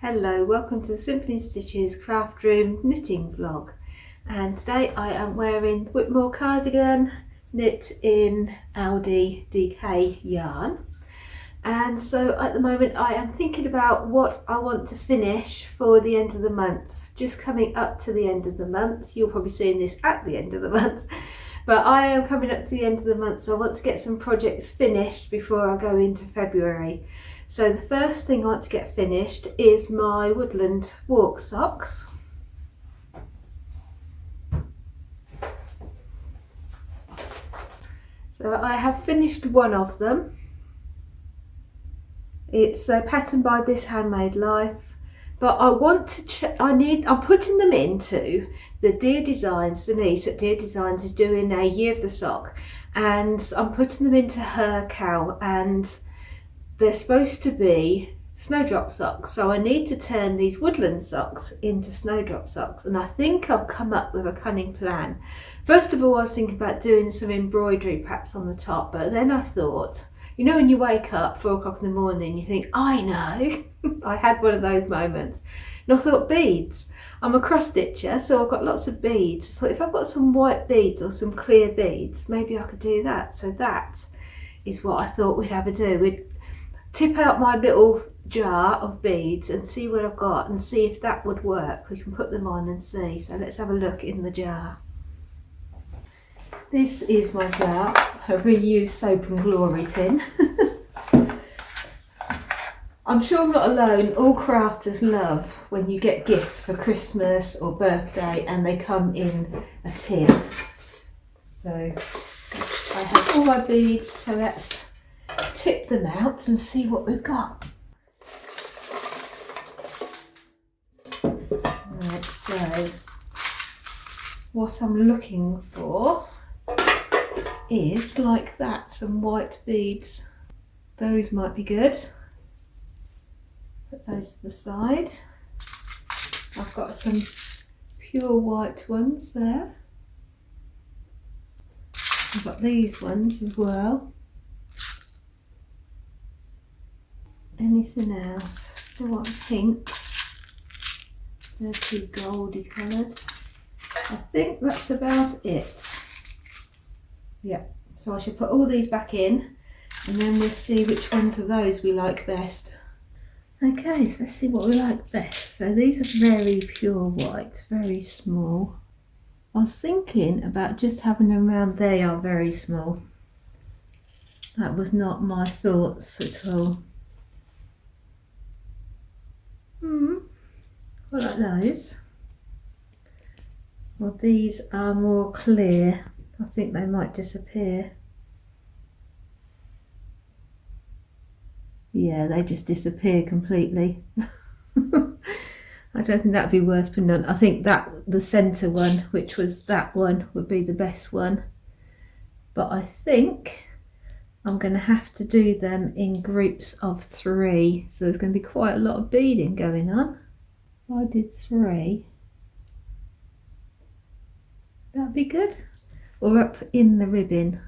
Hello, welcome to the Simply Stitches craft room knitting vlog, and today I am wearing Whitmore cardigan knit in Aldi DK yarn. And so at the moment I am thinking about what I want to finish for the end of the month. Just coming up to the end of the month, you're probably seeing this at the end of the month, but I am coming up to the end of the month, so I want to get some projects finished before I go into February. So the first thing I want to get finished is my woodland walk socks. So I have finished one of them. It's patterned by This Handmade Life, but I want to I'm putting them into the Dear Designs. Denise at Dear Designs is doing a year of the sock, and I'm putting them into her cowl, and they're supposed to be snowdrop socks, so I need to turn these woodland socks into snowdrop socks, and I think I've come up with a cunning plan. First of all, I was thinking about doing some embroidery perhaps on the top, but then I thought, you know when you wake up 4 o'clock in the morning, you think, I know. I had one of those moments, and I thought beads. I'm a cross stitcher, so I've got lots of beads. I thought if I've got some white beads or some clear beads, maybe I could do that. So that is what I thought we'd have to do. We'd tip out my little jar of beads and see what I've got and see if that would work. We can put them on and see. So let's have a look in the jar. This is my jar, a reused Soap and Glory tin. I'm sure I'm not alone. All crafters love when you get gifts for Christmas or birthday and they come in a tin. So I have all my beads, so let's tip them out and see what we've got. Right, so what I'm looking for is like that, some white beads. Those might be good. Put those to the side. I've got some pure white ones there. I've got these ones as well. Anything else? I want pink. They're too goldy coloured. I think that's about it. Yeah, so I should put all these back in and then we'll see which ones of those we like best. Okay, so let's see what we like best. So these are very pure white, very small. I was thinking about just having them around. They are very small. That was not my thoughts at all. I like those. Well, these are more clear. I think they might disappear. Yeah, they just disappear completely. I don't think that'd be worth putting on. I think that the centre one, which was that one, would be the best one. But I think I'm going to have to do them in groups of 3. So there's going to be quite a lot of beading going on. If I did 3, that'd be good. Or up in the ribbon.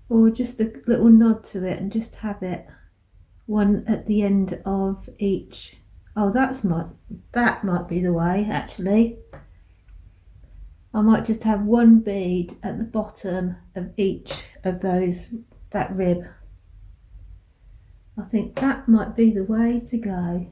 Or just a little nod to it and just have it one at the end of each. Oh, that might be the way actually. I might just have one bead at the bottom of each of those, that rib. I think that might be the way to go,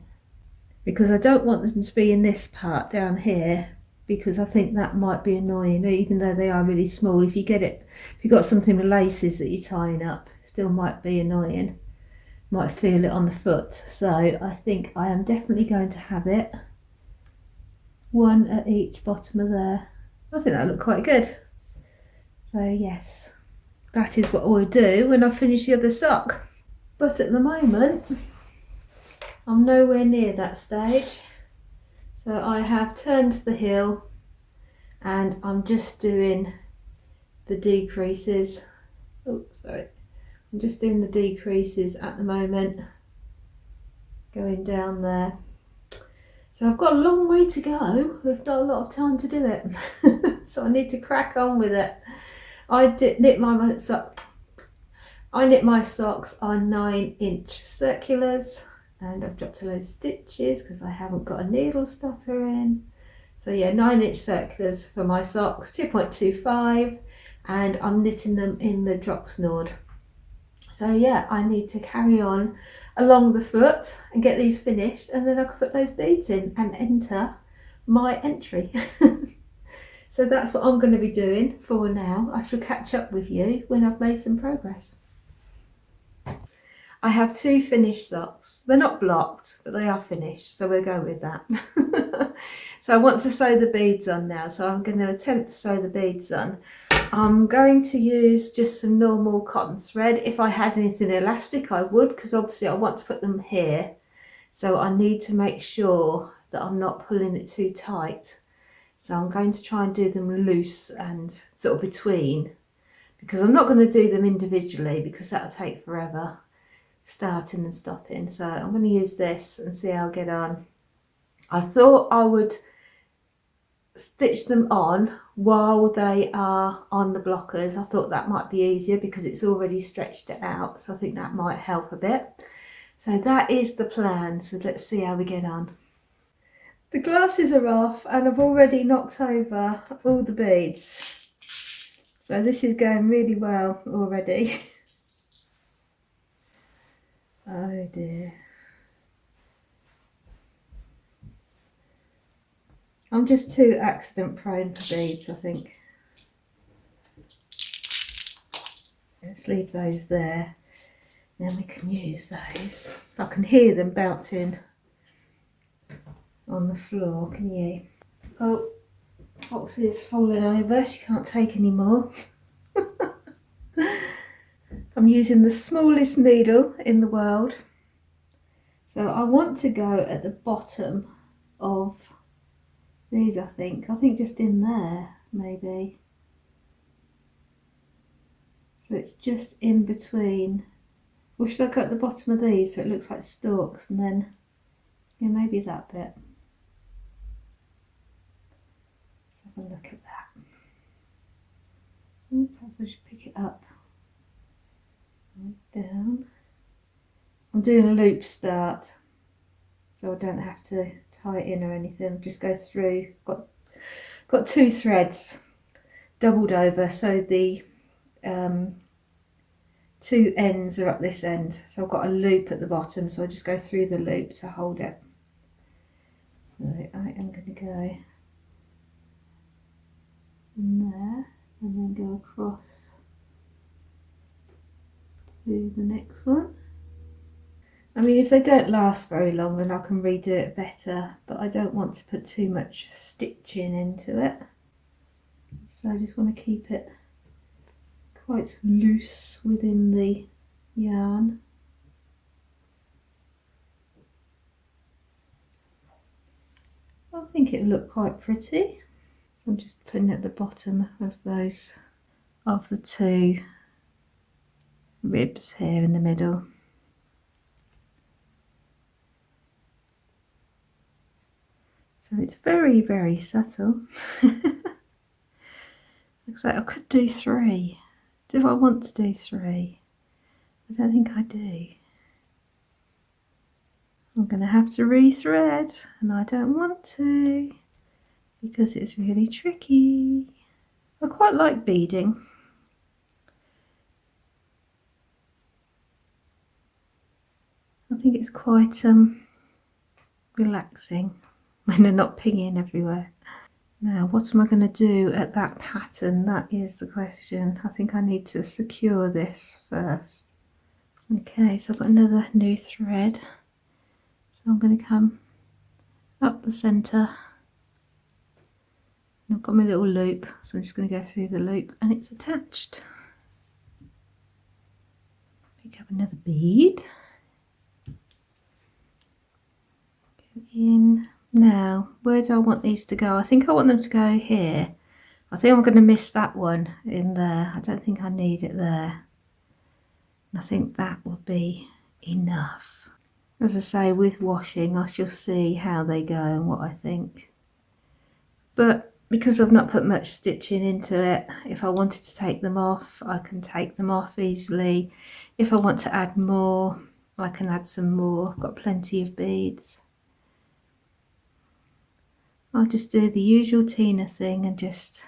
because I don't want them to be in this part down here, because I think that might be annoying, even though they are really small. If you've got something with laces that you're tying up, it still might be annoying. Might feel it on the foot. So I think I am definitely going to have it one at each bottom of there. I think that'll look quite good. So yes, that is what I'll do when I finish the other sock. But at the moment, I'm nowhere near that stage. So I have turned the heel and I'm just doing the decreases. Oh, sorry. I'm just doing the decreases at the moment, going down there. So I've got a long way to go. We've not a lot of time to do it. So I need to crack on with it. I knit my sock. I knit my socks on 9-inch circulars, and I've dropped a load of stitches because I haven't got a needle stopper in. So yeah, 9-inch circulars for my socks, 2.25, and I'm knitting them in the drop snood. So yeah, I need to carry on along the foot and get these finished, and then I can put those beads in and enter my entry. So that's what I'm going to be doing for now. I shall catch up with you when I've made some progress. I have 2 finished socks. They're not blocked, but they are finished, so we'll go with that. So I want to sew the beads on now, so I'm going to attempt to sew the beads on. I'm going to use just some normal cotton thread. If I had anything elastic, I would, because obviously I want to put them here. So I need to make sure that I'm not pulling it too tight. So I'm going to try and do them loose and sort of between, because I'm not going to do them individually because that'll take forever starting and stopping. So I'm going to use this and see how I get on. I thought I would stitch them on while they are on the blockers. I thought that might be easier because it's already stretched it out, so I think that might help a bit. So that is the plan, so let's see how we get on. The glasses are off and I've already knocked over all the beads, so this is going really well already. Oh dear. I'm just too accident prone for beads, I think. Let's leave those there. Then we can use those. I can hear them bouncing on the floor, can you? Oh, Foxy's falling over. She can't take any more. I'm using the smallest needle in the world. So I want to go at the bottom of these, I think. I think just in there, maybe. So it's just in between. Or should I go at the bottom of these so it looks like stalks, and then, yeah, maybe that bit. Let's have a look at that. Ooh, perhaps I should pick it up. It's down. I'm doing a loop start, so I don't have to tie it in or anything. Just go through. Got 2 threads doubled over, so the 2 ends are up this end. So I've got a loop at the bottom, so I just go through the loop to hold it. So I am going to go in there and then go across to the next one. I mean, if they don't last very long, then I can redo it better, but I don't want to put too much stitching into it. So I just want to keep it quite loose within the yarn. I think it'll look quite pretty. So I'm just putting it at the bottom of those, of the 2 ribs here in the middle. So it's very, very subtle. Looks like I could do 3. Do I want to do 3? I don't think I do. I'm going to have to rethread, and I don't want to because it's really tricky. I quite like beading. I think it's quite relaxing when they're not pinging everywhere. Now, what am I going to do at that pattern? That is the question. I think I need to secure this first. Okay, so I've got another new thread. So I'm going to come up the centre. I've got my little loop, so I'm just going to go through the loop, and it's attached. Pick up another bead. Go in. Now, where do I want these to go? I think I want them to go here. I think I'm going to miss that one in there. I don't think I need it there. And I think that will be enough. As I say, with washing, I shall see how they go and what I think. But because I've not put much stitching into it, if I wanted to take them off, I can take them off easily. If I want to add more, I can add some more. I've got plenty of beads. I'll just do the usual Tina thing and just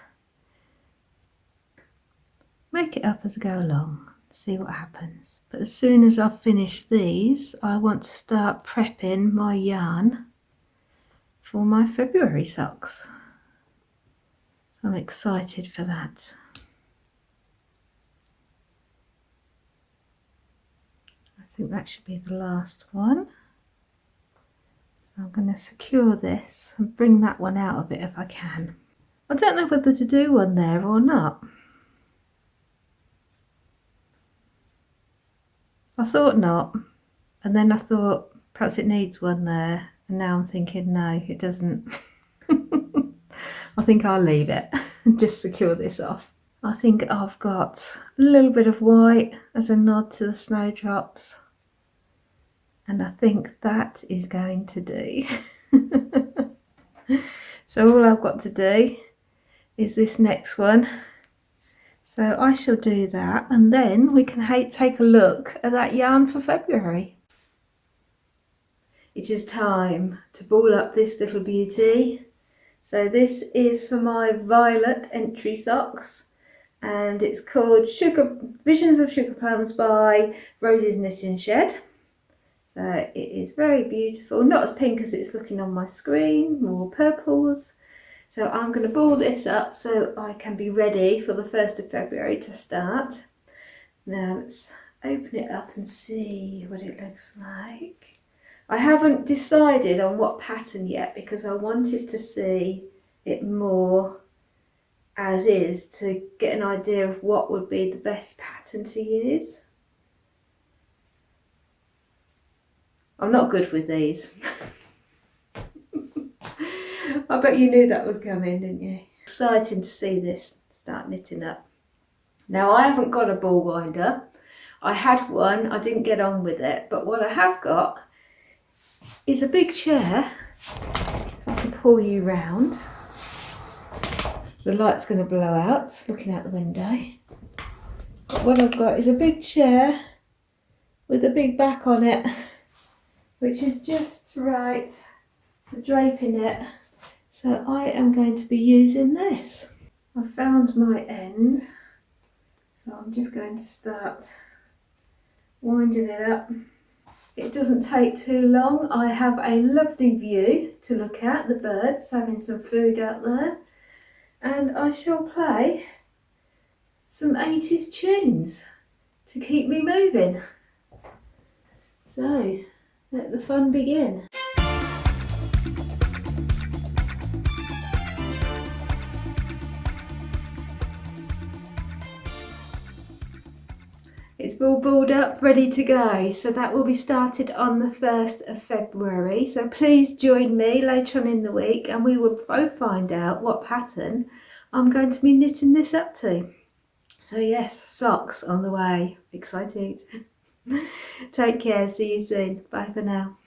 make it up as I go along, see what happens. But as soon as I've finished these, I want to start prepping my yarn for my February socks. I'm excited for that. I think that should be the last one. I'm going to secure this and bring that one out of it if I can. I don't know whether to do one there or not. I thought not, and then I thought perhaps it needs one there, and now I'm thinking no, it doesn't. I think I'll leave it and just secure this off. I think I've got a little bit of white as a nod to the snowdrops, and I think that is going to do. So all I've got to do is this next one. So I shall do that, and then we can take a look at that yarn for February. It is time to ball up this little beauty. So this is for my violet entry socks, and it's called Visions of Sugar Plums by Rosie's Knitting Shed. So it is very beautiful, not as pink as it's looking on my screen, more purples. So I'm going to ball this up so I can be ready for the 1st of February to start. Now let's open it up and see what it looks like. I haven't decided on what pattern yet because I wanted to see it more as is to get an idea of what would be the best pattern to use. I'm not good with these. I bet you knew that was coming, didn't you? Exciting to see this start knitting up. Now I haven't got a ball winder. I had one, I didn't get on with it, but what I have got is a big chair. If I can pull you round. The light's going to blow out, looking out the window. But what I've got is a big chair with a big back on it, which is just right for draping it. So I am going to be using this. I found my end, so I'm just going to start winding it up. It doesn't take too long. I have a lovely view to look at, the birds having some food out there, and I shall play some 80s tunes to keep me moving. So let the fun begin. It's all balled up, ready to go. So that will be started on the 1st of February. So please join me later on in the week and we will both find out what pattern I'm going to be knitting this up to. So yes, socks on the way. Excited. Take care, see you soon. Bye for now.